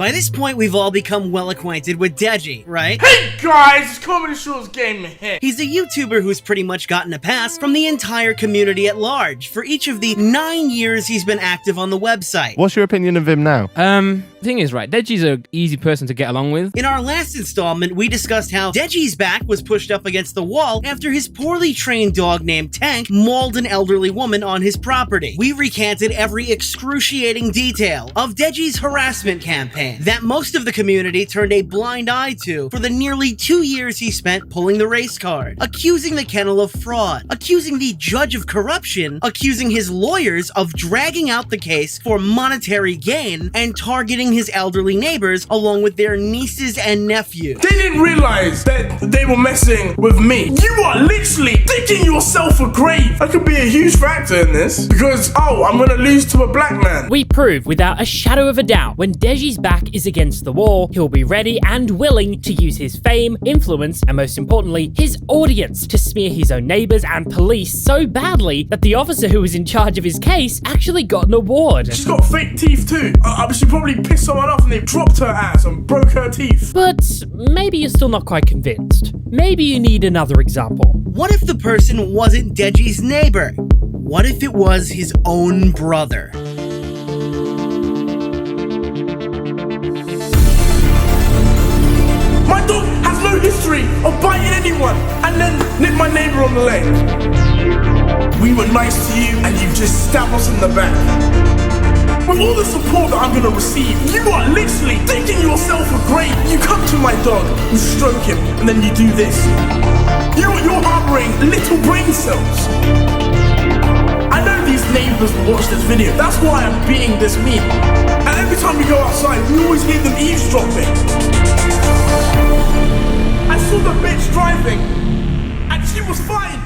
By this point, we've all become well acquainted with Deji, right? Hey guys, it's ComedyShortsGamer here. He's a YouTuber who's pretty much gotten a pass from the entire community at large for each of the 9 years he's been active on the website. What's your opinion of him now? The thing is, right, Deji's an easy person to get along with. In our last installment, we discussed how Deji's back was pushed up against the wall after his poorly trained dog named Tank mauled an elderly woman on his property. We recanted every excruciating detail of Deji's harassment campaign that most of the community turned a blind eye to for the nearly 2 years he spent pulling the race card, accusing the kennel of fraud, accusing the judge of corruption, accusing his lawyers of dragging out the case for monetary gain, and targeting his elderly neighbors along with their nieces and nephews. They didn't realize that they were messing with me. You are literally digging yourself a grave. I could be a huge factor in this because, oh, I'm gonna lose to a black man. We prove without a shadow of a doubt when Deji's back is against the wall, he'll be ready and willing to use his fame, influence, and most importantly, his audience to smear his own neighbors and police so badly that the officer who was in charge of his case actually got an award. She's got fake teeth too. She probably pissed someone off and they dropped her ass and broke her teeth. But maybe you're still not quite convinced. Maybe you need another example. What if the person wasn't Deji's neighbor? What if it was his own brother? My dog has no history of biting anyone and then nipped my neighbor on the leg. We were nice to you and you just stabbed us in the back. With all the support that I'm gonna receive, you are literally digging yourself a grave. You come to my dog, you stroke him, and then you do this. You're harboring little brain cells. I know these neighbors will watch this video. That's why I'm being this mean. And every time we go outside, we always hear them eavesdropping. I saw the bitch driving, and she was fine.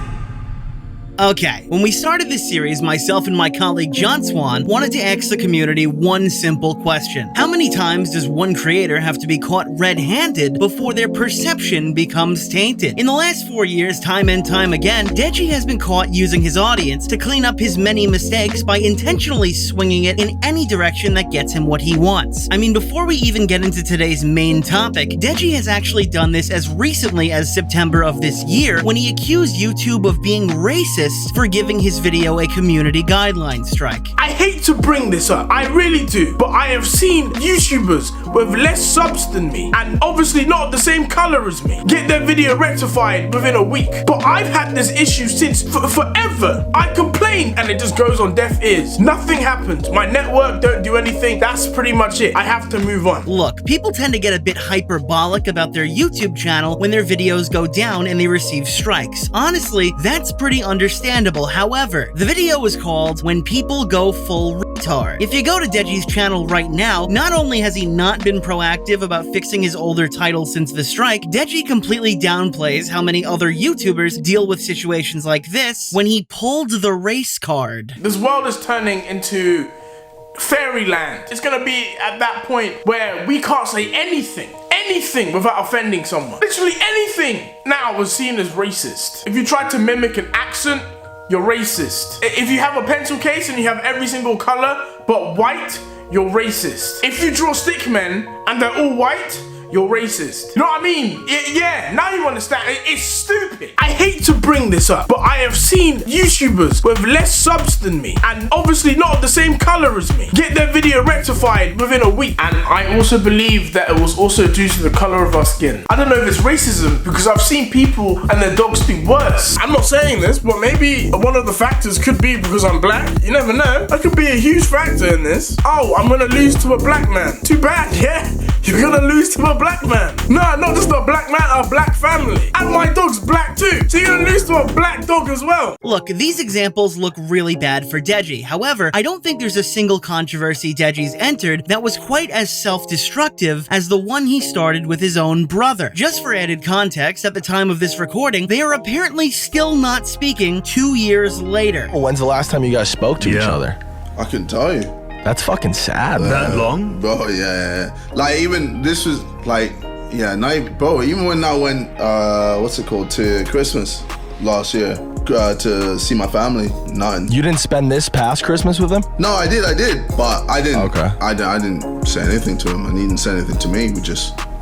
Okay, when we started this series, myself and my colleague John Swan wanted to ask the community one simple question. How many times does one creator have to be caught red-handed before their perception becomes tainted? In the last 4 years, time and time again, Deji has been caught using his audience to clean up his many mistakes by intentionally swinging it in any direction that gets him what he wants. I mean, before we even get into today's main topic, Deji has actually done this as recently as September of this year when he accused YouTube of being racist for giving his video a community guideline strike. I hate to bring this up, I really do, but I have seen YouTubers with less subs than me, and obviously not the same color as me, get their video rectified within a week. But I've had this issue since forever. I complain and it just goes on deaf ears. Nothing happens. My network don't do anything. That's pretty much it. I have to move on. Look, people tend to get a bit hyperbolic about their YouTube channel when their videos go down and they receive strikes. Honestly, that's pretty understandable. However, the video was called When People Go Full Retard. If you go to Deji's channel right now, not only has he not been proactive about fixing his older title since the strike, Deji completely downplays how many other YouTubers deal with situations like this when he pulled the race card. This world is turning into fairyland. It's gonna be at that point where we can't say anything without offending someone. Literally anything now was seen as racist. If you try to mimic an accent, you're racist. If you have a pencil case and you have every single color but white, you're racist. If you draw stick men and they're all white, you're racist. You know what I mean? Yeah, now you understand. It's stupid. I hate to bring this up, but I have seen YouTubers with less subs than me, and obviously not the same color as me, get their video rectified within a week. And I also believe that it was also due to the color of our skin. I don't know if it's racism, because I've seen people and their dogs be worse. I'm not saying this, but maybe one of the factors could be because I'm black. You never know. I could be a huge factor in this. Oh, I'm gonna lose to a black man. Too bad, yeah? You're gonna lose to a black man. No, not just a black man, a black family. And my dog's black too, so you're gonna lose to a black dog as well. Look, these examples look really bad for Deji. However, I don't think there's a single controversy Deji's entered that was quite as self-destructive as the one he started with his own brother. Just for added context, at the time of this recording, they are apparently still not speaking 2 years later. Well, when's the last time you guys spoke to each other? I couldn't tell you. That's fucking sad, man. That long? Bro, yeah. Like, even this was like, yeah, bro, even when I went, what's it called, to Christmas last year, to see my family. Nothing. You didn't spend this past Christmas with him? No, I did, but I didn't. Okay. I didn't say anything to him, and he didn't say anything to me.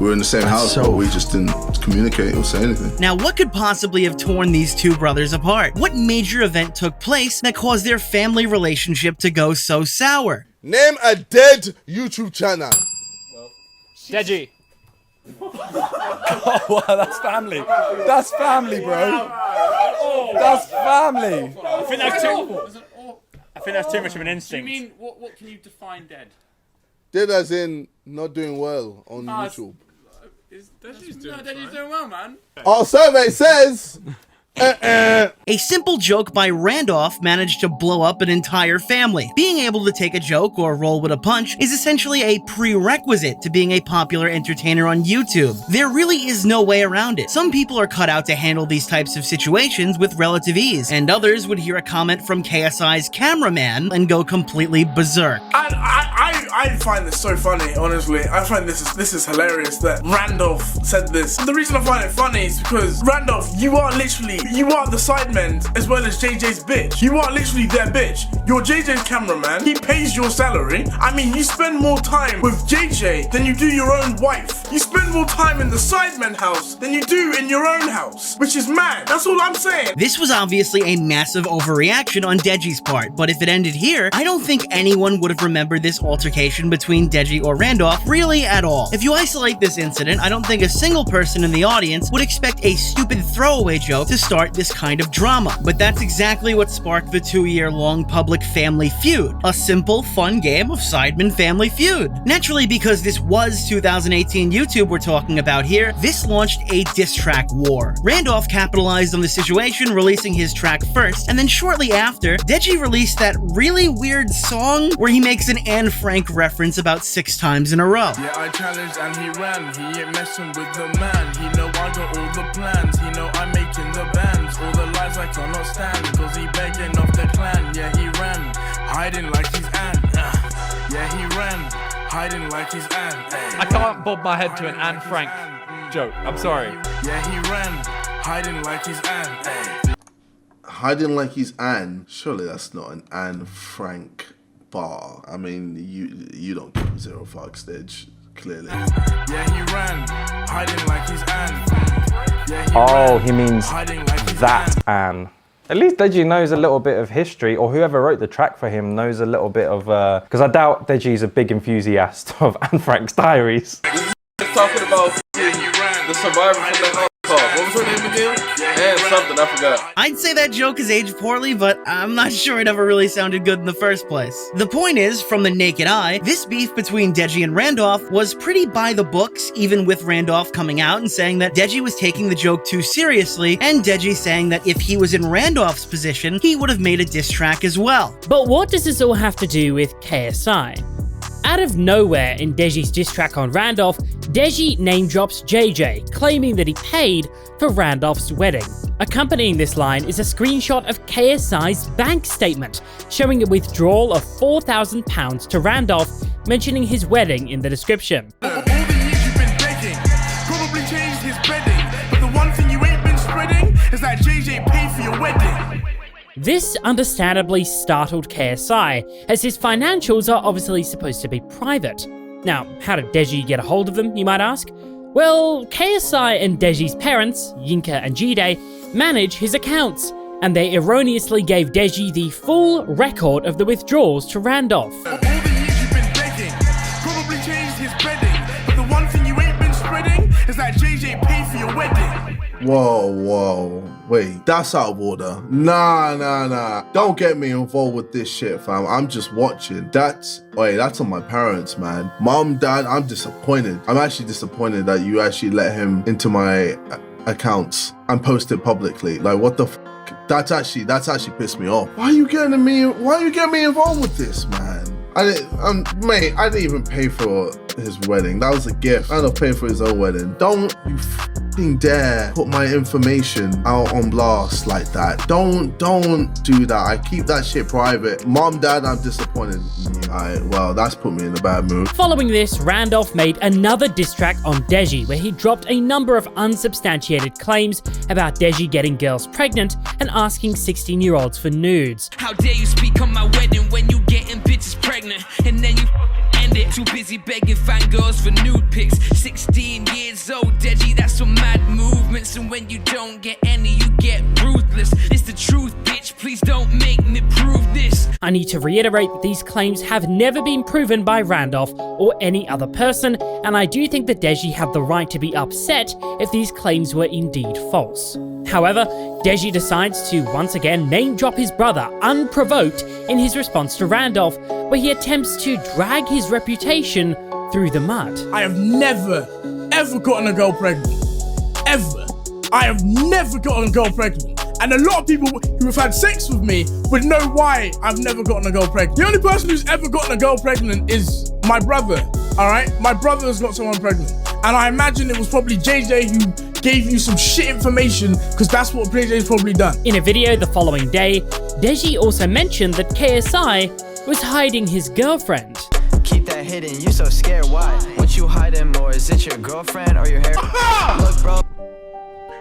We were in the same house, but we just didn't communicate or say anything. Now, what could possibly have torn these two brothers apart? What major event took place that caused their family relationship to go so sour? Name a dead YouTube channel. Deji. Oh, wow, that's family. That's family, bro. That's family. I think that's too much of an instinct. You mean, what can you define dead? Dead as in not doing well on YouTube. Deji's doing well, man. Our survey says... A simple joke by Randolph managed to blow up an entire family. Being able to take a joke or roll with a punch is essentially a prerequisite to being a popular entertainer on YouTube. There really is no way around it. Some people are cut out to handle these types of situations with relative ease, and others would hear a comment from KSI's cameraman and go completely berserk. I find this so funny, honestly. I find this is hilarious that Randolph said this. The reason I find it funny is because Randolph, you are the sidemen as well as JJ's bitch. You are literally their bitch. You're JJ's cameraman. He pays your salary. I mean, you spend more time with JJ than you do your own wife. You spend more time in the sidemen house than you do in your own house, which is mad. That's all I'm saying. This was obviously a massive overreaction on Deji's part, but if it ended here, I don't think anyone would have remembered this altercation between Deji or Randolph really at all. If you isolate this incident, I don't think a single person in the audience would expect a stupid throwaway joke to start this kind of drama. But that's exactly what sparked the 2-year-long public family feud. A simple, fun game of Sidemen Family Feud. Naturally, because this was 2018 YouTube we're talking about here, this launched a diss track war. Randolph capitalized on the situation, releasing his track first, and then shortly after, Deji released that really weird song where he makes an Anne Frank reference about 6 times in a row. Yeah, I challenged and he ran. He ain't messing with the man. He know I got all the plans. He know I'm making the bands. All the lies I cannot stand. Cause he begging off the clan. Yeah, he ran. Hiding like he's Anne. Yeah, he ran. Hiding like he's Anne. I can't bob my head to an Anne Frank joke. I'm sorry. Yeah, he ran. Hiding like he's Anne. Hiding like he's Anne. Surely that's not an Anne Frank bar. I mean, you don't give 0 fucks, Deji, clearly. Yeah, he ran. Hiding like he's Anne. Yeah, He means that Anne. At least Deji knows a little bit of history, or whoever wrote the track for him knows a little bit of, because I doubt Deji's a big enthusiast of Anne Frank's diaries. Talking about the survivor from the house. What was her name again? And something, I forgot. I'd say that joke is aged poorly, but I'm not sure it ever really sounded good in the first place. The point is, from the naked eye, this beef between Deji and Randolph was pretty by the books, even with Randolph coming out and saying that Deji was taking the joke too seriously, and Deji saying that if he was in Randolph's position, he would have made a diss track as well. But what does this all have to do with KSI? Out of nowhere in Deji's diss track on Randolph, Deji name drops JJ, claiming that he paid for Randolph's wedding. Accompanying this line is a screenshot of KSI's bank statement, showing a withdrawal of £4,000 to Randolph, mentioning his wedding in the description. All the years you've been begging, probably changed his bedding, but the one thing you ain't been spreading is that JJ paid for your wedding. This understandably startled KSI, as his financials are obviously supposed to be private. Now, how did Deji get a hold of them, you might ask? Well, KSI and Deji's parents, Yinka and Jide, manage his accounts, and they erroneously gave Deji the full record of the withdrawals to Randolph. All the years you've been begging, probably changed his bedding, but the one thing you ain't been spreading is that JJ paid for your wedding. Whoa. Wait, that's out of order. Nah. Don't get me involved with this shit, fam. I'm just watching. That's on my parents, man. Mom, dad, I'm disappointed. I'm actually disappointed that you actually let him into my accounts and post it publicly. Like, what the f? That's actually pissed me off. Why are you getting me involved with this, man? I didn't even pay for his wedding. That was a gift. I don't pay for his own wedding. Don't you dare put my information out on blast like that. Don't do that. I keep that shit private. Mom, Dad, I'm disappointed in you. Alright, well, that's put me in a bad mood. Following this, Randolph made another diss track on Deji, where he dropped a number of unsubstantiated claims about Deji getting girls pregnant and asking 16-year-olds for nudes. How dare you speak on my wedding when you getting bitches pregnant, and then you end it. Too busy begging fangirls for nude pics. 16 years old, Deji, that's some mad movements, and when you don't get any, you get ruthless. It's the truth, bitch, please don't make me prove this. I need to reiterate that these claims have never been proven by Randolph or any other person, and I do think that Deji had the right to be upset if these claims were indeed false. However, Deji decides to once again name drop his brother unprovoked in his response to Randolph, where he attempts to drag his reputation through the mud. I have never, ever gotten a girl pregnant. Ever. I have never gotten a girl pregnant. And a lot of people who have had sex with me would know why I've never gotten a girl pregnant. The only person who's ever gotten a girl pregnant is my brother, all right? My brother has got someone pregnant. And I imagine it was probably JJ who gave you some shit information, because that's what JJ's probably done. In a video the following day, Deji also mentioned that KSI was hiding his girlfriend. Keep that hidden, you so scared, why? Won't you hide him more? Is it your girlfriend or your hair? Look, bro.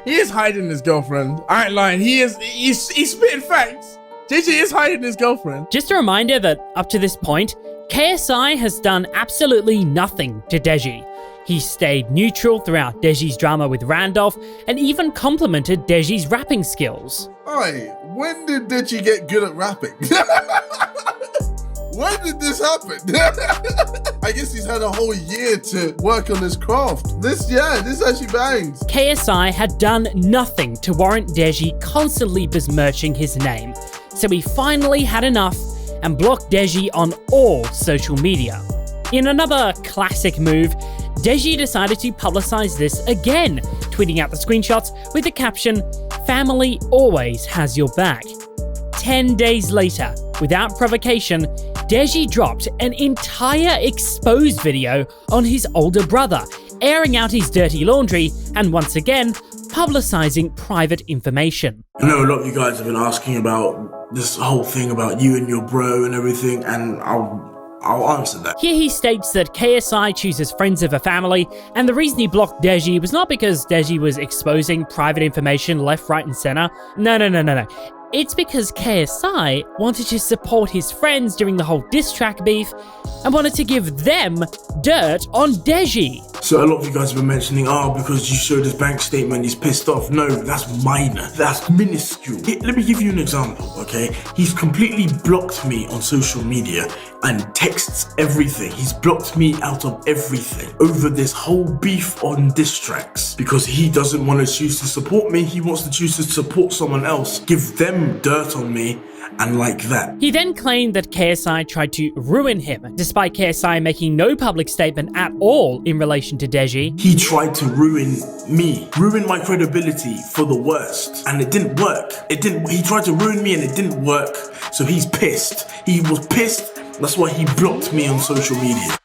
He is hiding his girlfriend. I ain't lying. He's spitting facts. JJ is hiding his girlfriend. Just a reminder that up to this point, KSI has done absolutely nothing to Deji. He stayed neutral throughout Deji's drama with Randolph and even complimented Deji's rapping skills. Alright, when did Deji get good at rapping? When did this happen? I guess he's had a whole year to work on his craft. This actually bangs. KSI had done nothing to warrant Deji constantly besmirching his name, so he finally had enough and blocked Deji on all social media. In another classic move, Deji decided to publicize this again, tweeting out the screenshots with the caption, "Family always has your back." 10 days later, without provocation, Deji dropped an entire exposed video on his older brother, airing out his dirty laundry and once again, publicizing private information. I know a lot of you guys have been asking about this whole thing about you and your bro and everything, and I'll answer that. Here he states that KSI chooses friends over family, and the reason he blocked Deji was not because Deji was exposing private information left, right, and center. No. It's because KSI wanted to support his friends during the whole diss track beef and wanted to give them dirt on Deji. So a lot of you guys have been mentioning, because you showed his bank statement, he's pissed off. No, that's minor. That's minuscule. Let me give you an example, okay? He's completely blocked me on social media and texts everything. He's blocked me out of everything over this whole beef on diss tracks because he doesn't want to choose to support me. He wants to choose to support someone else, give them dirt on me, and like that. He then claimed that KSI tried to ruin him, despite KSI making no public statement at all in relation to Deji. He tried to ruin me, ruin my credibility for the worst, and it didn't work. He tried to ruin me and it didn't work, so he's pissed. He was pissed, that's why he blocked me on social media.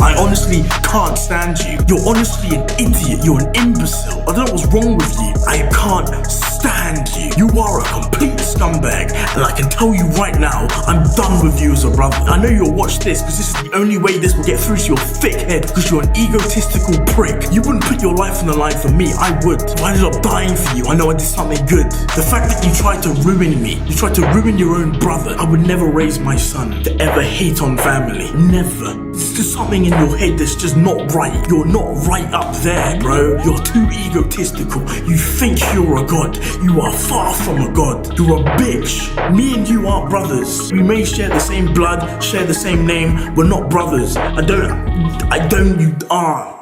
I honestly can't stand you. You're honestly an idiot. You're an imbecile. I don't know what's wrong with you. I can't stand you. You are a complete scumbag. And I can tell you right now, I'm done with you as a brother. I know you'll watch this because this is the only way this will get through to your thick head, because you're an egotistical prick. You wouldn't put your life on the line for me. I would. I ended up dying for you. I know I did something good. The fact that you tried to ruin me, you tried to ruin your own brother. I would never raise my son to ever hate on family. Never. There's just something in your head that's just not right. You're not right up there, bro. You're too egotistical. You think you're a god. You are far from a god. You're a bitch. Me and you aren't brothers. We may share the same blood, share the same name. We're not brothers. You are.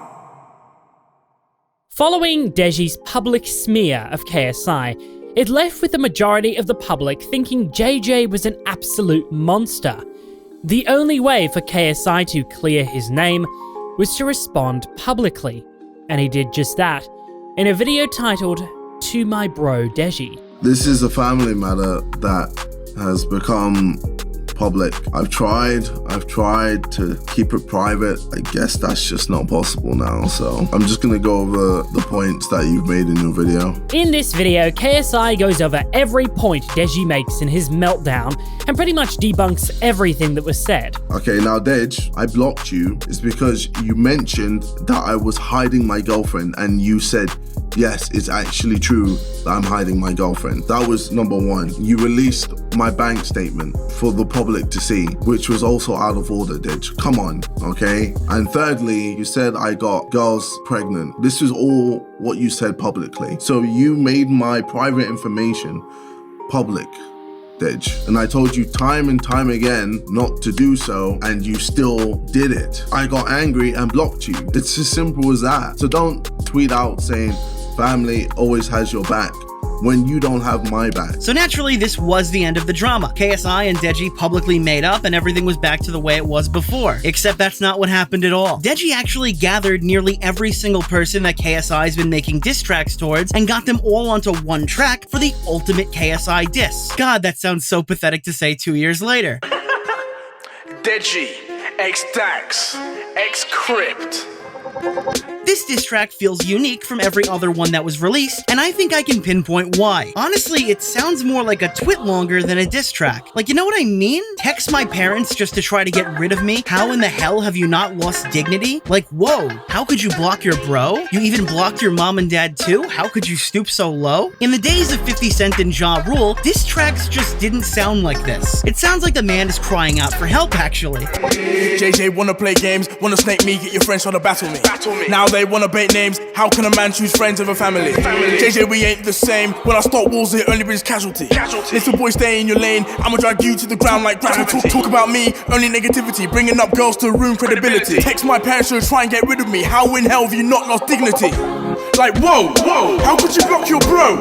Following Deji's public smear of KSI, it left with the majority of the public thinking JJ was an absolute monster. The only way for KSI to clear his name was to respond publicly, and he did just that in a video titled "To My Bro Deji." This is a family matter that has become public. I've tried to keep it private. I guess that's just not possible now. So I'm just gonna go over the points that you've made in your video. In this video, KSI goes over every point Deji makes in his meltdown and pretty much debunks everything that was said. Okay, now Dej, I blocked you is because you mentioned that I was hiding my girlfriend and you said, yes, it's actually true that I'm hiding my girlfriend. That was number one. You released my bank statement for the public to see, which was also out of order, Dej. Come on, okay? And thirdly, you said I got girls pregnant. This is all what you said publicly. So you made my private information public, Dej. And I told you time and time again not to do so, and you still did it. I got angry and blocked you. It's as simple as that. So don't tweet out saying family always has your back when you don't have my back. So naturally, this was the end of the drama. KSI and Deji publicly made up and everything was back to the way it was before. Except that's not what happened at all. Deji actually gathered nearly every single person that KSI's been making diss tracks towards and got them all onto one track for the ultimate KSI diss. God, that sounds so pathetic to say 2 years later. Deji, X-Dax, X-Crypt. This diss track feels unique from every other one that was released, and I think I can pinpoint why. Honestly, it sounds more like a twit longer than a diss track. Like, you know what I mean? Text my parents just to try to get rid of me? How in the hell have you not lost dignity? Like, whoa, how could you block your bro? You even blocked your mom and dad too? How could you stoop so low? In the days of 50 Cent and Ja Rule, diss tracks just didn't sound like this. It sounds like the man is crying out for help, actually. JJ wanna play games, wanna snake me, get your friends trying to battle me. Now they wanna bait names, how can a man choose friends over family? JJ, we ain't the same, when I start wars it only brings casualty. Little boy, stay in your lane, I'ma drag you to the ground like gravity. Talk about me, only negativity, bringing up girls to ruin credibility. Text my parents to try and get rid of me, how in hell have you not lost dignity? Like, whoa, how could you block your bro?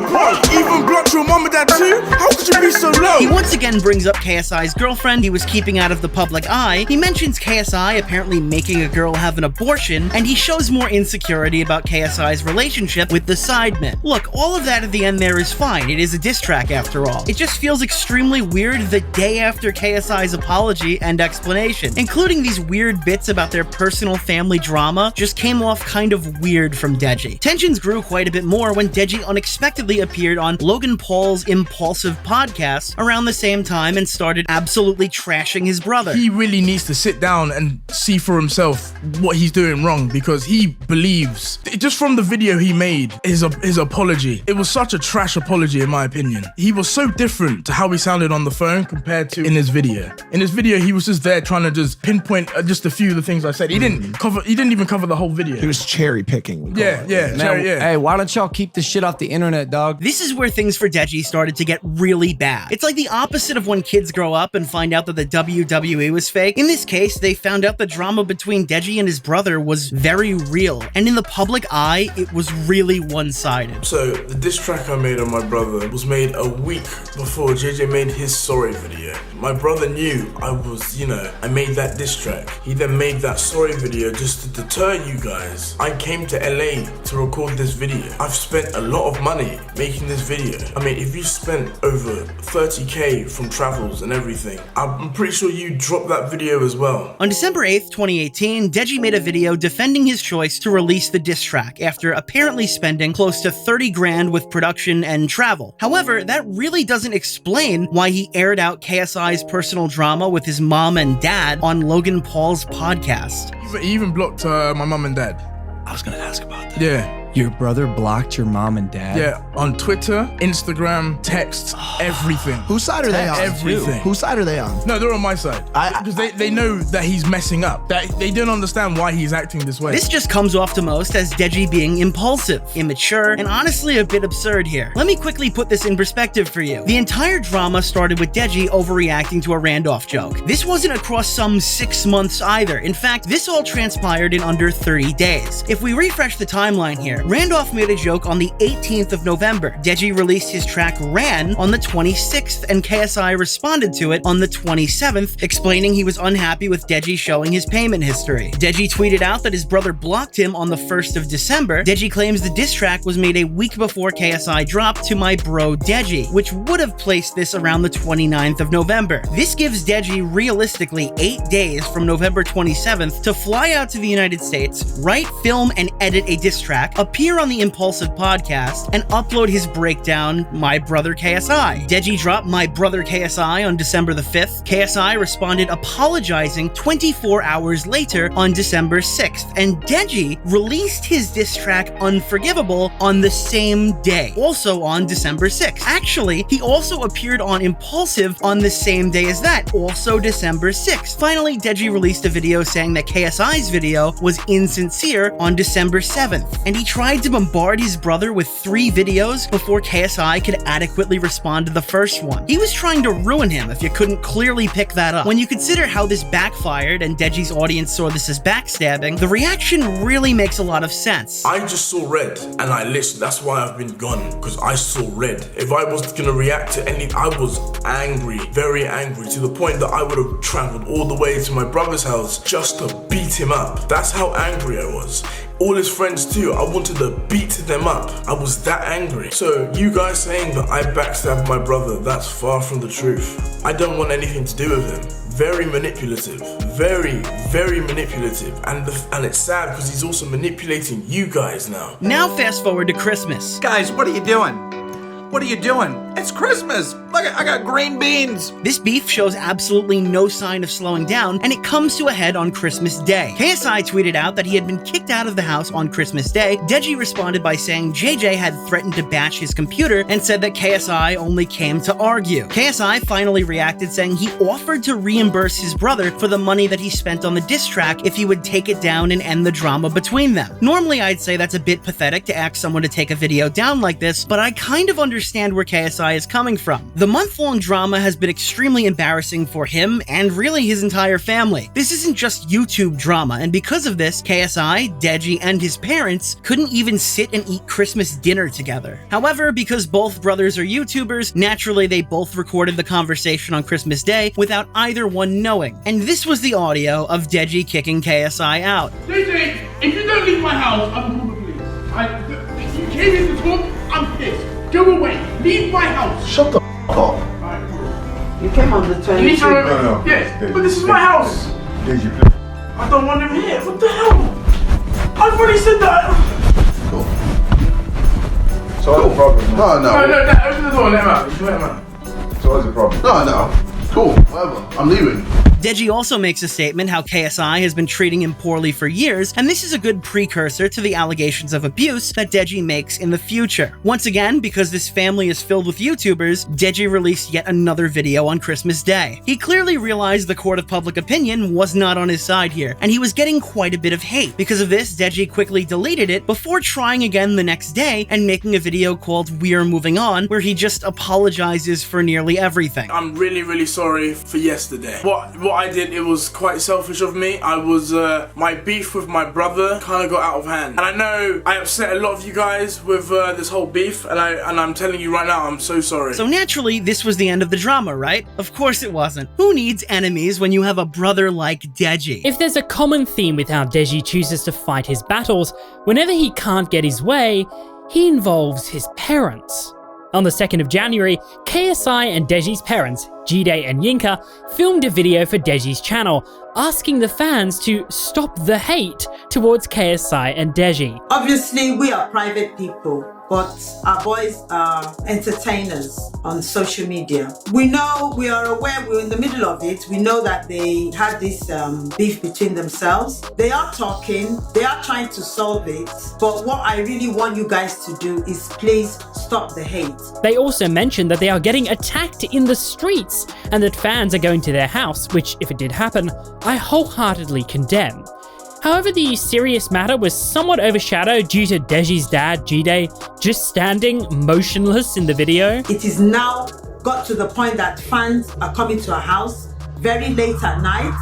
Even block your mom and dad too? How could you be so low? He once again brings up KSI's girlfriend he was keeping out of the public eye. He mentions KSI apparently making a girl have an abortion, and he shows more insecurity about KSI's relationship with the sidemen. Look, all of that at the end there is fine. It is a diss track after all. It just feels extremely weird the day after KSI's apology and explanation. Including these weird bits about their personal family drama just came off kind of weird from Deji. Tensions grew quite a bit more when Deji unexpectedly appeared on Logan Paul's Impulsive podcast around the same time and started absolutely trashing his brother. He really needs to sit down and see for himself what he's doing wrong, because he believes, just from the video he made, his apology, it was such a trash apology in my opinion. He was so different to how he sounded on the phone compared to in his video. In his video, he was just there trying to just pinpoint just a few of the things I said. He didn't even cover the whole video. He was cherry picking. Yeah. Hey, why don't y'all keep this shit off the internet, dog? This is where things for Deji started to get really bad. It's like the opposite of when kids grow up and find out that the WWE was fake. In this case, they found out the drama between Deji and his brother was very real, and in the public eye, it was really one-sided. So, the diss track I made on my brother was made a week before JJ made his sorry video. My brother knew I was, I made that diss track. He then made that sorry video just to deter you guys. I came to LA to record this video. I've spent a lot of money making this video. I mean, if you spent over 30K from travels and everything, I'm pretty sure you dropped that video as well. On December 8th, 2018, Deji made a video defending his choice to release the diss track after apparently spending close to 30 grand with production and travel. However, that really doesn't explain why he aired out KSI's personal drama with his mom and dad on Logan Paul's podcast. He even blocked my mom and dad. I was gonna ask about that. Yeah. Your brother blocked your mom and dad? Yeah, on Twitter, Instagram, texts, everything. Whose side are they on? Everything. Whose side are they on? No, they're on my side. Because they know that he's messing up. That they don't understand why he's acting this way. This just comes off to most as Deji being impulsive, immature, and honestly a bit absurd here. Let me quickly put this in perspective for you. The entire drama started with Deji overreacting to a Randolph joke. This wasn't across some 6 months either. In fact, this all transpired in under 30 days. If we refresh the timeline here, Randolph made a joke on the 18th of November. Deji released his track Ran on the 26th, and KSI responded to it on the 27th, explaining he was unhappy with Deji showing his payment history. Deji tweeted out that his brother blocked him on the 1st of December. Deji claims the diss track was made a week before KSI dropped To My Bro Deji, which would have placed this around the 29th of November. This gives Deji realistically 8 days from November 27th to fly out to the United States, write, film, and edit a diss track, appear on the Impulsive podcast, and upload his breakdown, My Brother KSI. Deji dropped My Brother KSI on December the 5th. KSI responded apologizing 24 hours later on December 6th, and Deji released his diss track Unforgivable on the same day, also on December 6th. Actually, he also appeared on Impulsive on the same day as that, also December 6th. Finally, Deji released a video saying that KSI's video was insincere on December 7th, and he tried to bombard his brother with 3 videos before KSI could adequately respond to the first one. He was trying to ruin him if you couldn't clearly pick that up. When you consider how this backfired and Deji's audience saw this as backstabbing, the reaction really makes a lot of sense. I just saw red, and I listened. That's why I've been gone, because I saw red. If I was gonna react to any, I was angry, very angry, to the point that I would have traveled all the way to my brother's house just to beat him up. That's how angry I was. All his friends too, I wanted to beat them up. I was that angry. So you guys saying that I backstabbed my brother, that's far from the truth. I don't want anything to do with him. Very manipulative, very, very manipulative, and it's sad because he's also manipulating you guys now. Now fast forward to Christmas. Guys, what are you doing? What are you doing? It's Christmas! Look, I got green beans! This beef shows absolutely no sign of slowing down, and it comes to a head on Christmas Day. KSI tweeted out that he had been kicked out of the house on Christmas Day. Deji responded by saying JJ had threatened to bash his computer and said that KSI only came to argue. KSI finally reacted saying he offered to reimburse his brother for the money that he spent on the diss track if he would take it down and end the drama between them. Normally I'd say that's a bit pathetic to ask someone to take a video down like this, but I kind of understand where KSI is coming from. The month-long drama has been extremely embarrassing for him and really his entire family. This isn't just YouTube drama, and because of this, KSI, Deji, and his parents couldn't even sit and eat Christmas dinner together. However, because both brothers are YouTubers, naturally they both recorded the conversation on Christmas Day without either one knowing. And this was the audio of Deji kicking KSI out. JJ, if you don't leave my house, I'm gonna call the police. If you came in to talk, I'm pissed. Go away. Leave my house. Shut the f*** up. You came on the 22nd. No. Yes, but this is my house. Did you play? I don't want him here. What the hell? I've already said that. Cool. So what's the problem? No, open the door, let him out. Let him out. So what's the problem? No. Cool, whatever. I'm leaving. Deji also makes a statement how KSI has been treating him poorly for years, and this is a good precursor to the allegations of abuse that Deji makes in the future. Once again, because this family is filled with YouTubers, Deji released yet another video on Christmas Day. He clearly realized the court of public opinion was not on his side here, and he was getting quite a bit of hate. Because of this, Deji quickly deleted it before trying again the next day and making a video called We're Moving On, where he just apologizes for nearly everything. I'm really, really sorry for yesterday. What I did, it was quite selfish of me. I was, my beef with my brother kind of got out of hand. And I know I upset a lot of you guys with this whole beef, and I'm telling you right now, I'm so sorry. So naturally, this was the end of the drama, right? Of course it wasn't. Who needs enemies when you have a brother like Deji? If there's a common theme with how Deji chooses to fight his battles, whenever he can't get his way, he involves his parents. On the 2nd of January, KSI and Deji's parents, Jide and Yinka, filmed a video for Deji's channel, asking the fans to stop the hate towards KSI and Deji. Obviously, we are private people, but our boys are entertainers on social media. We are aware, we're in the middle of it. We know that they had this beef between themselves. They are talking, they are trying to solve it, but what I really want you guys to do is please stop the hate. They also mentioned that they are getting attacked in the streets and that fans are going to their house, which, if it did happen, I wholeheartedly condemn. However, the serious matter was somewhat overshadowed due to Deji's dad, Jide, just standing motionless in the video. It is now got to the point that fans are coming to our house very late at night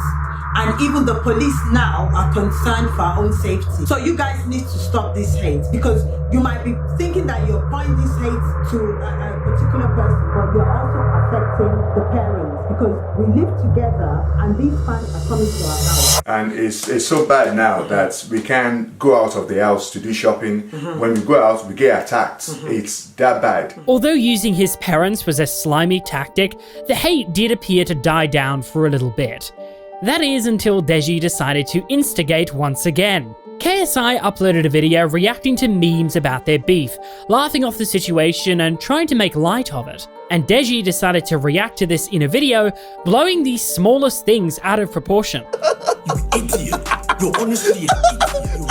and even the police now are concerned for our own safety. So you guys need to stop this hate, because you might be thinking that you're pointing this hate to a particular person, but you're also affecting the parents, because we live together and these fans are coming to our house. And it's so bad now that we can't go out of the house to do shopping. When we go out, we get attacked. It's that bad. Although using his parents was a slimy tactic, the hate did appear to die down for a little bit. That is until Deji decided to instigate once again. KSI uploaded a video reacting to memes about their beef, laughing off the situation and trying to make light of it. And Deji decided to react to this in a video, blowing the smallest things out of proportion. You idiot! You're honestly an idiot!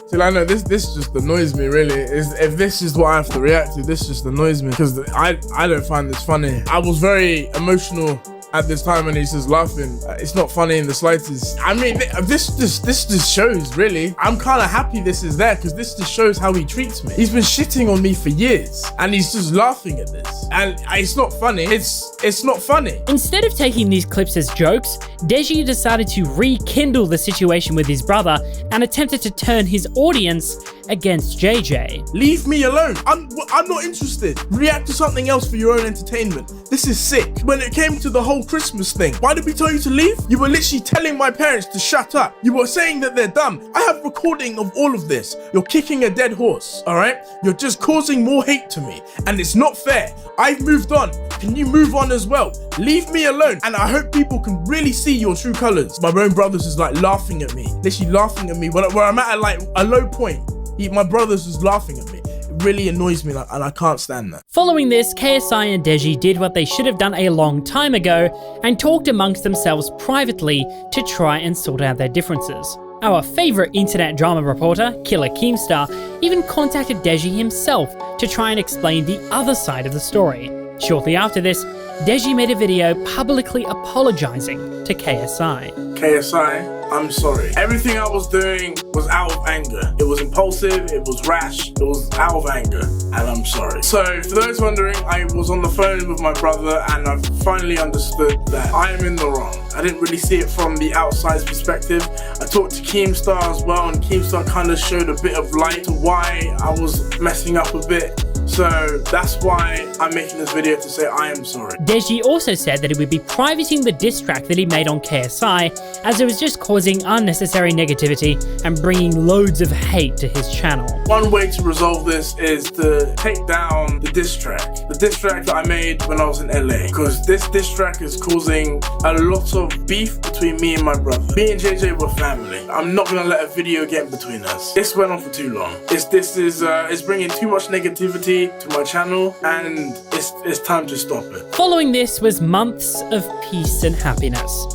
See, I know this just annoys me really. If this is what I have to react to, this just annoys me because I don't find this funny. I was very emotional at this time when he's just laughing. It's not funny in the slightest. I mean, this just shows, really. I'm kind of happy this is there because this just shows how he treats me. He's been shitting on me for years and he's just laughing at this. And it's not funny. It's not funny. Instead of taking these clips as jokes, Deji decided to rekindle the situation with his brother and attempted to turn his audience against JJ. Leave me alone. I'm not interested. React to something else for your own entertainment. This is sick. When it came to the whole Christmas thing, why did we tell you to leave? You were literally telling my parents to shut up. You were saying that they're dumb. I have recording of all of this. You're kicking a dead horse, all right? You're just causing more hate to me, and it's not fair. I've moved on. Can you move on as well? Leave me alone. And I hope people can really see your true colors. My own brothers is like laughing at me, literally laughing at me where I'm at like a low point. My brothers is laughing at me. It really annoys me and I can't stand that. Following this, KSI and Deji did what they should have done a long time ago and talked amongst themselves privately to try and sort out their differences. Our favourite internet drama reporter, Killer Keemstar, even contacted Deji himself to try and explain the other side of the story. Shortly after this, Deji made a video publicly apologising to KSI. KSI, I'm sorry. Everything I was doing was out of anger. It was impulsive, it was rash, it was out of anger, and I'm sorry. So, for those wondering, I was on the phone with my brother and I finally understood that I am in the wrong. I didn't really see it from the outside perspective. I talked to Keemstar as well, and Keemstar kind of showed a bit of light to why I was messing up a bit. So that's why I'm making this video to say I am sorry. Deji also said that he would be privating the diss track that he made on KSI, as it was just causing unnecessary negativity and bringing loads of hate to his channel. One way to resolve this is to take down the diss track. The diss track that I made when I was in LA. Because this diss track is causing a lot of beef between me and my brother. Me and JJ were family. I'm not gonna let a video get between us. This went on for too long. It's bringing too much negativity to my channel, and it's time to stop it. Following this was months of peace and happiness.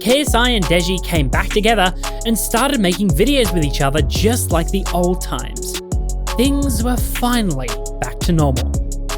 KSI and Deji came back together and started making videos with each other just like the old times. Things were finally back to normal.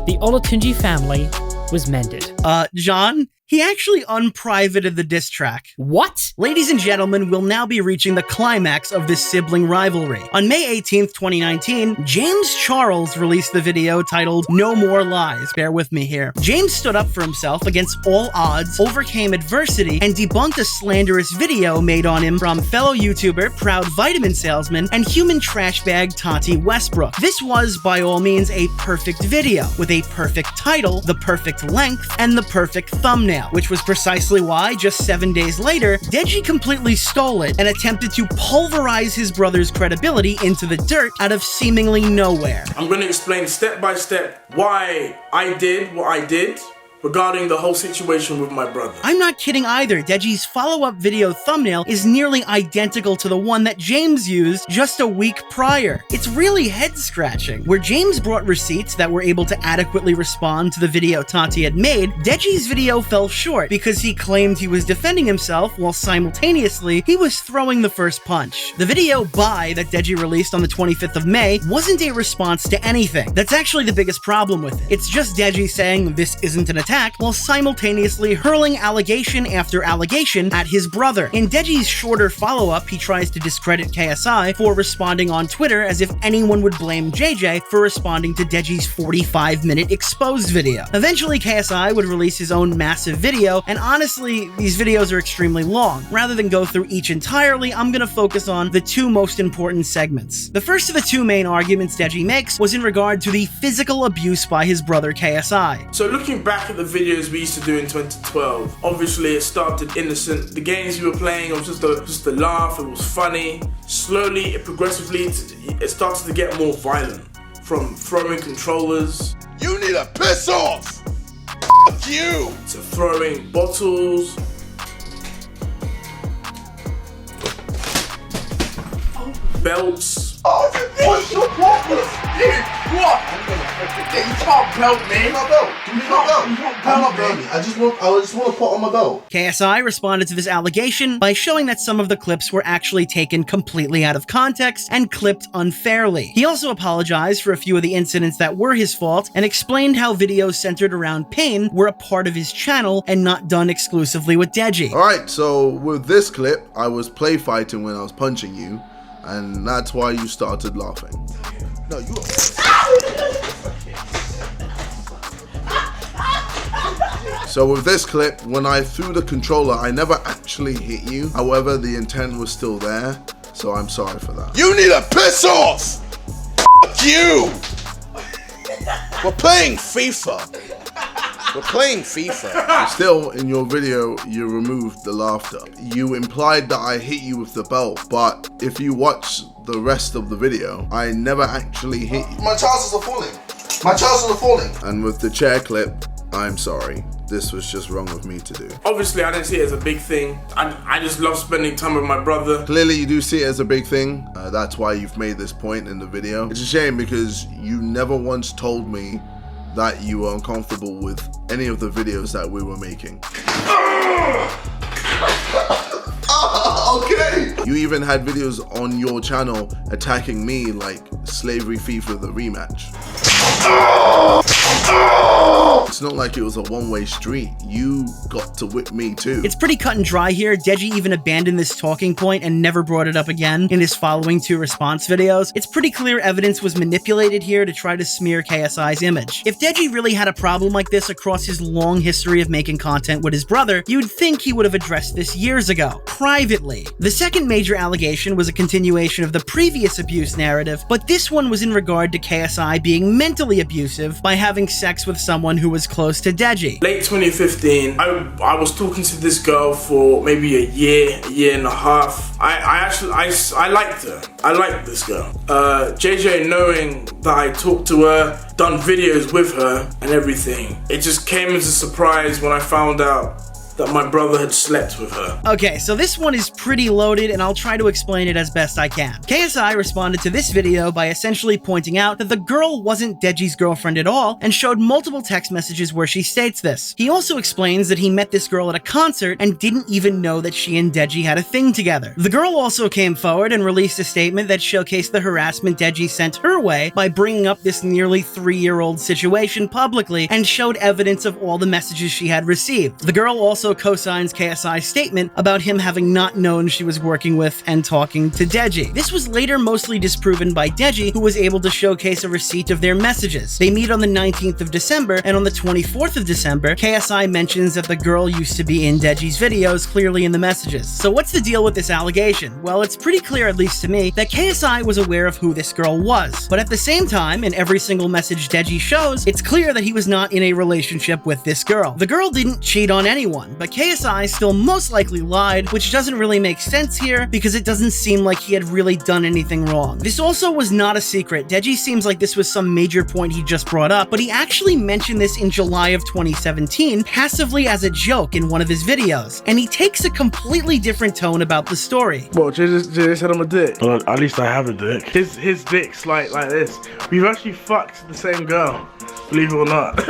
The Olatunji family was mended. John? He actually unprivated the diss track. What? Ladies and gentlemen, we'll now be reaching the climax of this sibling rivalry. On May 18th, 2019, James Charles released the video titled No More Lies. Bear with me here. James stood up for himself against all odds, overcame adversity, and debunked a slanderous video made on him from fellow YouTuber, proud vitamin salesman, and human trash bag Tati Westbrook. This was, by all means, a perfect video, with a perfect title, the perfect length, and the perfect thumbnail. Which was precisely why, just 7 days later, Deji completely stole it and attempted to pulverize his brother's credibility into the dirt out of seemingly nowhere. I'm going to explain step by step why I did what I did regarding the whole situation with my brother. I'm not kidding either. Deji's follow-up video thumbnail is nearly identical to the one that James used just a week prior. It's really head-scratching. Where James brought receipts that were able to adequately respond to the video Tati had made, Deji's video fell short because he claimed he was defending himself while simultaneously he was throwing the first punch. The video Bye that Deji released on the 25th of May wasn't a response to anything. That's actually the biggest problem with it. It's just Deji saying this isn't an attack attack while simultaneously hurling allegation after allegation at his brother. In Deji's shorter follow-up, he tries to discredit KSI for responding on Twitter as if anyone would blame JJ for responding to Deji's 45-minute exposed video. Eventually, KSI would release his own massive video, and honestly, these videos are extremely long. Rather than go through each entirely, I'm gonna focus on the two most important segments. The first of the two main arguments Deji makes was in regard to the physical abuse by his brother KSI. So looking back at the videos we used to do in 2012, obviously it started innocent. The games we were playing, it was just a laugh, it was funny. Slowly, progressively, it started to get more violent. From throwing controllers. You need to piss off! F you! To throwing bottles. Belts. Oh, what? You can't belt me. My belt. Give me my belt. I'm not belting. I just want to put on my belt. KSI responded to this allegation by showing that some of the clips were actually taken completely out of context and clipped unfairly. He also apologized for a few of the incidents that were his fault and explained how videos centered around pain were a part of his channel and not done exclusively with Deji. Alright, so with this clip, I was play fighting when I was punching you, and that's why you started laughing. No, you. So with this clip, when I threw the controller, I never actually hit you. However, the intent was still there, so I'm sorry for that. You need to piss off! F you! We're playing FIFA. We're playing FIFA. Still, in your video, you removed the laughter. You implied that I hit you with the belt, but if you watch the rest of the video, I never actually hit you. My trousers are falling. My trousers are falling. And with the chair clip, I'm sorry. This was just wrong of me to do. Obviously, I didn't see it as a big thing. I just love spending time with my brother. Clearly, you do see it as a big thing. That's why you've made this point in the video. It's a shame because you never once told me that you were uncomfortable with any of the videos that we were making. Okay. You even had videos on your channel attacking me like Slavery FIFA the rematch. It's not like it was a one-way street. You got to whip me too. It's pretty cut and dry here. Deji even abandoned this talking point and never brought it up again in his following two response videos. It's pretty clear evidence was manipulated here to try to smear KSI's image. If Deji really had a problem like this across his long history of making content with his brother, you'd think he would have addressed this years ago, privately. The second major allegation was a continuation of the previous abuse narrative, but this one was in regard to KSI being mentally abusive by having sex with someone who was close to Deji. Late 2015, I was talking to this girl for maybe a year and a half. I liked her. I liked this girl. JJ, knowing that I talked to her, done videos with her and everything, it just came as a surprise when I found out that my brother had slept with her. Okay, so this one is pretty loaded and I'll try to explain it as best I can. KSI responded to this video by essentially pointing out that the girl wasn't Deji's girlfriend at all and showed multiple text messages where she states this. He also explains that he met this girl at a concert and didn't even know that she and Deji had a thing together. The girl also came forward and released a statement that showcased the harassment Deji sent her way by bringing up this nearly 3-year-old situation publicly and showed evidence of all the messages she had received. The girl also co-signs KSI's statement about him having not known she was working with and talking to Deji. This was later mostly disproven by Deji, who was able to showcase a receipt of their messages. They meet on the 19th of December, and on the 24th of December, KSI mentions that the girl used to be in Deji's videos, clearly in the messages. So what's the deal with this allegation? Well, it's pretty clear, at least to me, that KSI was aware of who this girl was. But at the same time, in every single message Deji shows, it's clear that he was not in a relationship with this girl. The girl didn't cheat on anyone, but KSI still most likely lied, which doesn't really make sense here because it doesn't seem like he had really done anything wrong. This also was not a secret. Deji seems like this was some major point he just brought up, but he actually mentioned this in July of 2017, passively as a joke in one of his videos, and he takes a completely different tone about the story. Well, JJ said I'm a dick. Well, at least I have a dick. His dick's like this. We've actually fucked the same girl, believe it or not.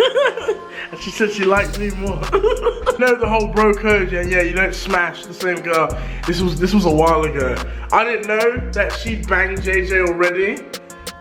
And she said she liked me more. No, the whole bro code, yeah, you don't smash the same girl. This was a while ago. I didn't know that she'd banged JJ already,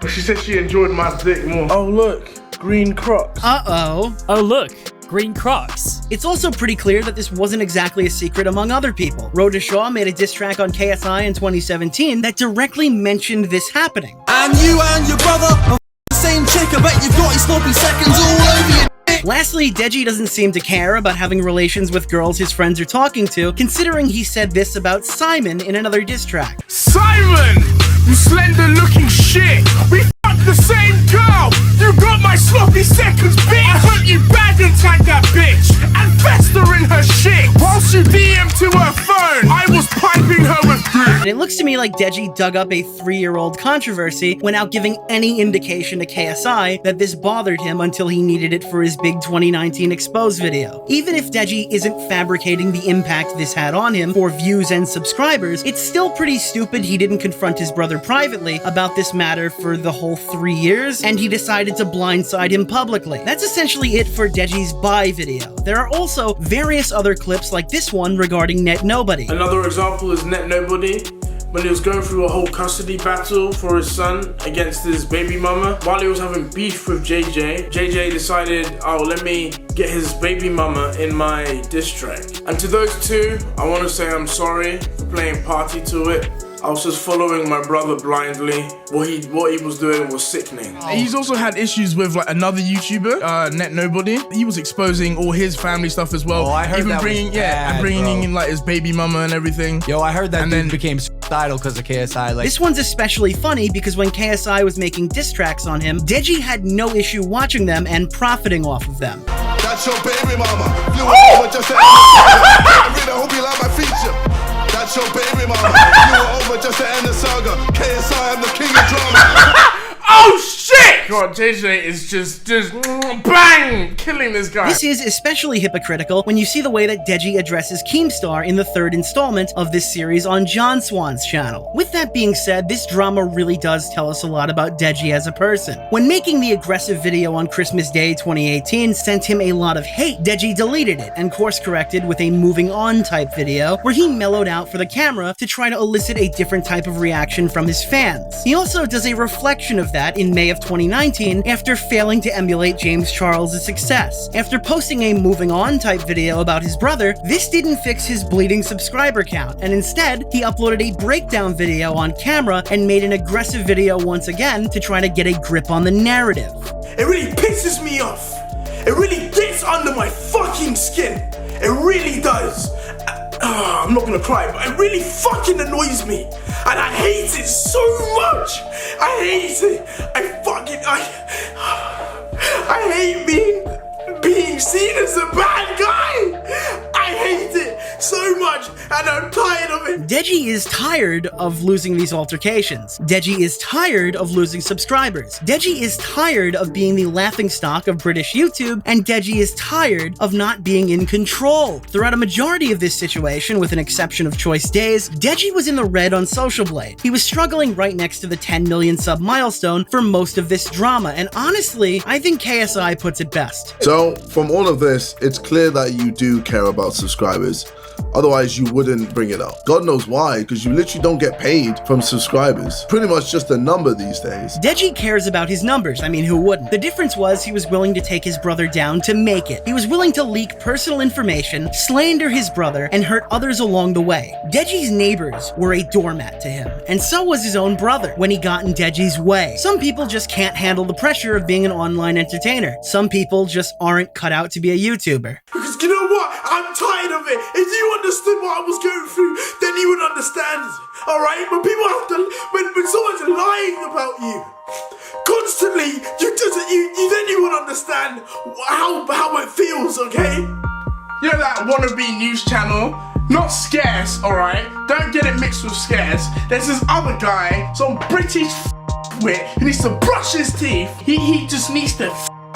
but she said she enjoyed my dick more. Oh look, green Crocs. Uh-oh. Oh look, green Crocs. It's also pretty clear that this wasn't exactly a secret among other people. Rhoda Shaw made a diss track on KSI in 2017 that directly mentioned this happening. And you and your brother are the same chick, I bet you've got your sloppy seconds all over your dick. Lastly, Deji doesn't seem to care about having relations with girls his friends are talking to, considering he said this about Simon in another diss track. Simon! You slender looking shit! We fucked the same girl! You got my sloppy seconds, bitch! I hope you bag and tag that bitch! And fester in her shit! Whilst you DM to her phone, I was piping her with dick! And it looks to me like Deji dug up a 3-year-old controversy without giving any indication to KSI that this bothered him until he needed it for his big 2019 expose video. Even if Deji isn't fabricating the impact this had on him for views and subscribers, it's still pretty stupid he didn't confront his brother privately about this matter for the whole 3 years, and he decided to blindside him publicly. That's essentially it for Deji's bye video. There are also various other clips like this one regarding Net Nobody. Another example is Net Nobody, when he was going through a whole custody battle for his son against his baby mama. While he was having beef with JJ decided, oh, let me get his baby mama in my diss track. And to those two, I want to say I'm sorry for playing party to it. I was just following my brother blindly. What he was doing was sickening. He's also had issues with like another YouTuber, Net Nobody. He was exposing all his family stuff as well. Oh, I heard even that bringing, was bad, and bringing bro. in like his baby mama and everything. Yo, I heard that and dude then became idol because of KSI. Like, this one's especially funny because when KSI was making diss tracks on him, Deji had no issue watching them and profiting off of them. That's your baby mama. Flew over just to I really hope you like my feature. That's your baby mama. Flew over just to end the saga. KSI, I'm the king of drama. Oh shit! God, JJ is just bang! Killing this guy. This is especially hypocritical when you see the way that Deji addresses Keemstar in the 3rd installment of this series on John Swan's channel. With that being said, this drama really does tell us a lot about Deji as a person. When making the aggressive video on Christmas Day 2018 sent him a lot of hate, Deji deleted it and course-corrected with a moving on type video where he mellowed out for the camera to try to elicit a different type of reaction from his fans. He also does a reflection of that in May of 2019 after failing to emulate James Charles' success. After posting a moving on type video about his brother, this didn't fix his bleeding subscriber count, and instead, he uploaded a breakdown video on camera and made an aggressive video once again to try to get a grip on the narrative. It really pisses me off. It really gets under my fucking skin. It really does. I'm not gonna cry, but it really fucking annoys me. And I hate it so much. I hate it. I hate being seen as a bad guy. I hate it so much, and I'm tired of it. Deji is tired of losing these altercations. Deji is tired of losing subscribers. Deji is tired of being the laughingstock of British YouTube, and Deji is tired of not being in control. Throughout a majority of this situation, with an exception of Choice Days, Deji was in the red on Social Blade. He was struggling right next to the 10 million sub milestone for most of this drama, and honestly, I think KSI puts it best. So, from all of this, it's clear that you do care about subscribers. Otherwise, you wouldn't bring it up. God knows why, because you literally don't get paid from subscribers. Pretty much just a number these days. Deji cares about his numbers. I mean, who wouldn't? The difference was he was willing to take his brother down to make it. He was willing to leak personal information, slander his brother, and hurt others along the way. Deji's neighbors were a doormat to him, and so was his own brother when he got in Deji's way. Some people just can't handle the pressure of being an online entertainer. Some people just aren't cut out to be a YouTuber. Because you know what? I'm tired of it. If you understood what I was going through, then you would understand. Alright? When people have to, when someone's lying about you constantly, then you would understand how it feels, okay? You know that wannabe news channel? Not Scarce, alright? Don't get it mixed with Scarce. There's this other guy, some British wit, who needs to brush his teeth. He just needs to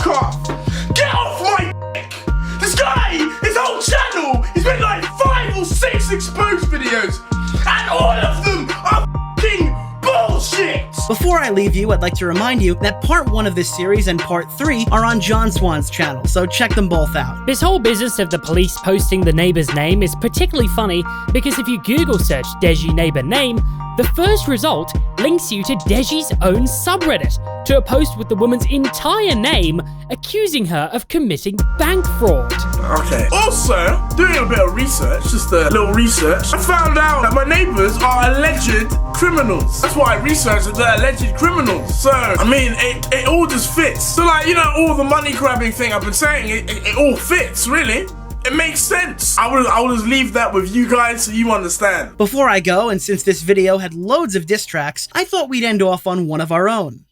off. Get off my dick! This guy, his whole channel, he's made like 5 or 6 exposed videos, and all of them are f***ing bullshit! Before I leave you, I'd like to remind you that part 1 of this series and part 3 are on John Swan's channel, so check them both out. This whole business of the police posting the neighbor's name is particularly funny because if you Google search Deji neighbor name, The first result links you to Deji's own subreddit, to a post with the woman's entire name accusing her of committing bank fraud. Okay. Also, doing a bit of research, just a little research, I found out that my neighbors are alleged criminals. That's why I researched that they're alleged criminals. So, I mean, it all just fits. So, like, you know, all the money grabbing thing I've been saying, it all fits, really. It makes sense. I will just leave that with you guys so you understand. Before I go, and since this video had loads of diss tracks, I thought we'd end off on one of our own.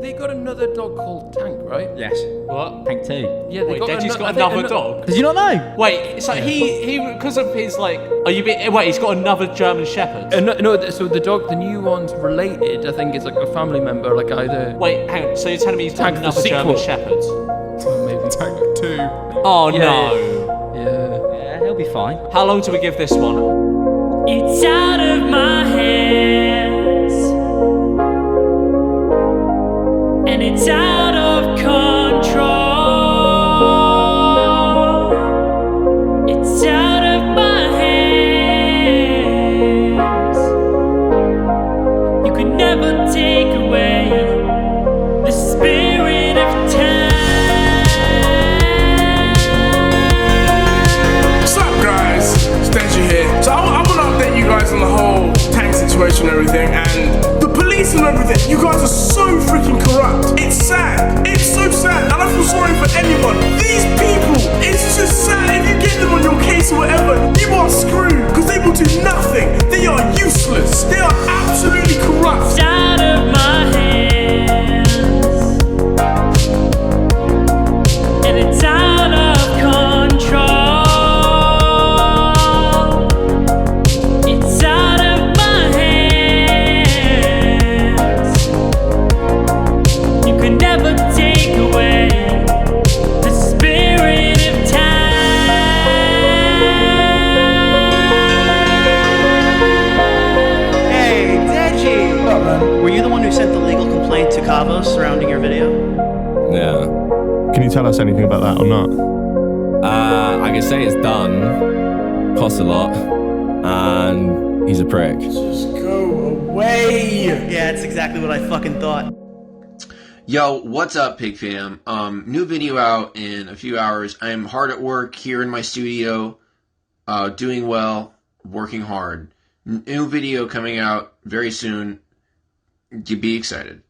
They got another dog called Tank, right? Yes. What? Tank 2. Yeah, they got Deji's got another dog. Did you not know? Wait, so he because of his like, wait, he's got another German Shepherd. No, so the dog, the new one's related. I think it's like a family member, like either. Wait, hang on. So you're telling me he's got Tank another German Shepherd? Maybe Tank 2. Oh Yeah, no. Yeah, he'll be fine. How long do we give this one? It's out of my hands, and it's out of control. It's out of my hands. You can never take away the spirit of time. What's up, guys? It's Deji here. So I want to update you guys on the whole tank situation and everything, and the police and everything. You guys are so freaking corrupt. It's sad. It's so sad. And I feel sorry for anyone. These people, it's just sad. If you get them on your case or whatever, you are screwed because they will do nothing. They are useless. They are absolutely corrupt. It's out of my hands, and it's out of control. It's out of my hands. You can never take away the spirit of time. Hey, Deji! What up, man? Were you the one who sent the legal complaint to Cavo surrounding your video? Yeah. Can you tell us anything about that or not? I can say it's done. Costs a lot. And he's a prick. Just go away. Yeah, it's exactly what I fucking thought. Yo, what's up, Pig Fam? New video out in a few hours. I am hard at work here in my studio, doing well, working hard. New video coming out very soon. Be excited.